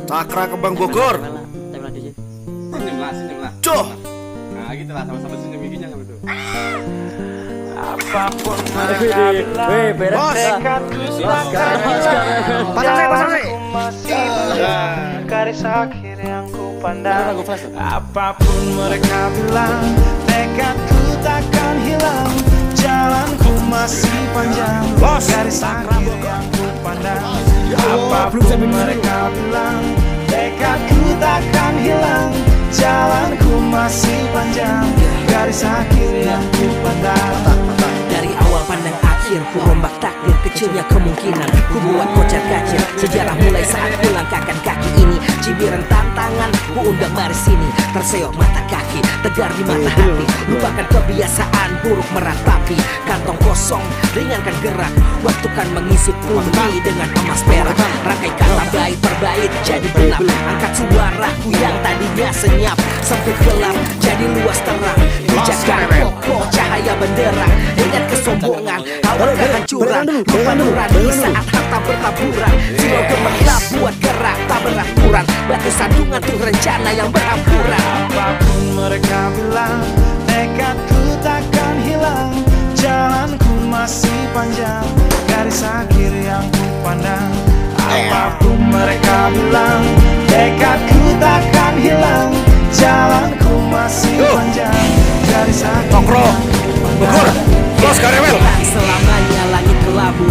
Cakra Kembang Bogor. Coh. Nah, gitu lah sama-sama senyum giginya sama itu. Apapun mereka bilang, tekadku takkan hilang. Jalanku masih panjang, garis akhir yang ku pandang. Apapun mereka bilang, tekadku takkan hilang. Jalanku masih panjang, garis akhir yang ku pandang. Apapun mereka bilang, tekadku takkan hilang. Jalanku masih panjang, garis akhir yang ku pandang. Dari awal pandang akhir, ku rombak takdir kecilnya kemungkinan. Ku buat kocar kacir, sejarah mulai saat ku langkahkan kaki ini. Cibiran tantangan, ku undang mari sini. Terseok mata kaki, tegar di mata hati. Lupakan kebiasaan buruk meratapi. Kantong kosong, ringankan gerak. Waktu kan mengisi bumi dengan emas perak. Rangkai kata bait per bait jadi genap. Angkat suaraku yang tadinya senyap, sempit gelap jadi luas terang. Pijakan kokoh cahaya benderang. Ingat kesombongan, awal kehancuran. Lupa nurani saat harta bertaburan. Silau gemerlap buat gerak tak beraturan. Batu sandungan tuh rencana yang berhampuran. Apapun mereka bilang, tekadku takkan hilang. Jalanku masih panjang, garis akhir yang ku pandang. Apapun mereka bilang, tekadku takkan hilang. Jalanku masih panjang, garis akhir yang ku Bogor. pandang. Bos Karewel. Tak selamanya langit kelabu,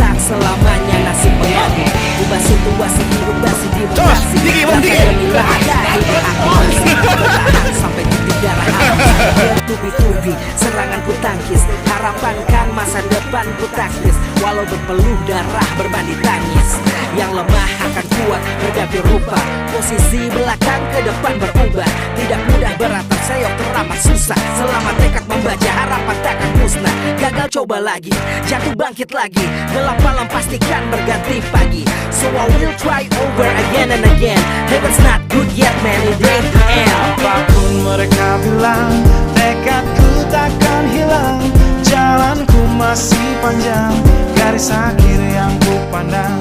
tak selamanya nasib mengadu. Ubah situasi hidup masih dimutasi. Demilah ada hidup aku masih bertahan sampai titik darah habis. Bertubi-tubi serangan ku tangkis, harapan kan masa depan ku taktis. Walau berpeluh darah berbanding tangis, yang lemah akan kuat berganti rupa. Posisi belakang ke depan berubah, tidak mudah beratap seyok teramat susah. Selama tekad membaca harapan takkan musnah. Gagal coba lagi, jatuh bangkit lagi. Gelap malam pastikan berganti pagi. So I will try over again and again. Heaven's not good yet man, it ain't the end. Apapun mereka bilang, tekadku takkan hilang. Jalanku masih panjang, garis akhir yang ku pandang.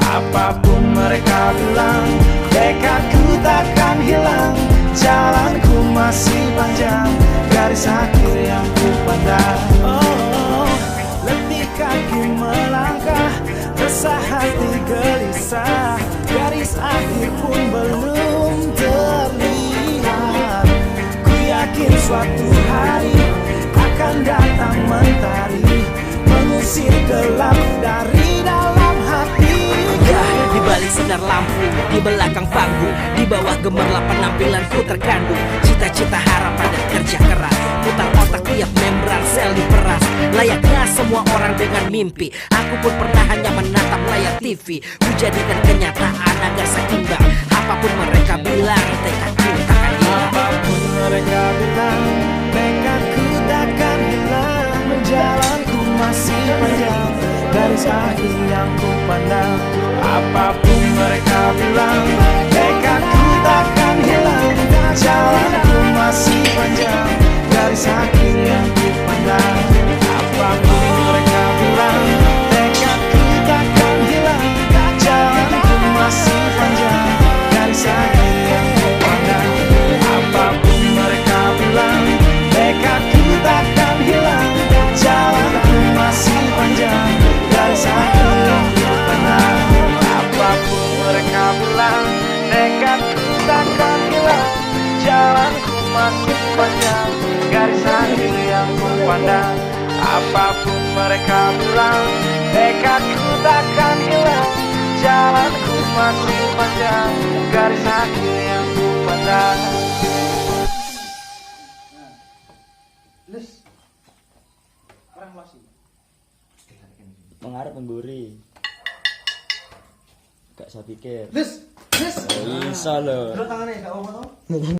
Apapun mereka bilang, tekadku takkan hilang. Jalanku masih panjang, garis akhir yang ku pandang. Oh, letih kaki melangkah, resah hati gelisah. Garis akhir pun belum terlihat. Ku yakin suatu hari akan datang mentari, mengusir gelap dari dalam hati. Di balik sinar lampu, di belakang panggung, di bawah gemerlap penampilanku terkandung. Cita-cita harapan dan kerja keras, putar otak tiap membran sel diperas. Layaknya semua orang dengan mimpi, aku pun pernah hanya menatap layar TV. Ku jadikan kenyataan agar seimbang. Apapun mereka bilang, tekadku takkan hilang. Apapun mereka bilang, tekadku takkan hilang. Jalanku masih panjang, garis akhir yang ku pandang. Apapun mereka bilang, tekadku takkan hilang. Jalanku masih panjang, garis akhir yang ku pandang. Apapun mereka bilang, tekadku takkan hilang. Jalanku masih panjang, garis akhir yang ku pandang. Apapun mereka bilang, tekadku takkan hilang. Jalanku masih panjang, garis akhir yang ku pandang. Apapun mereka bilang, tekadku takkan hilang. Jalanku masih panjang, garis akhir yang ku pandang. Apapun mereka bilang, tekadku takkan hilang. Jalanku masih panjang, garis akhir yang ku pandang. Mengharap memburi. Gak saya pikir. Des, Bisa loh. tangannya, gak ngomong.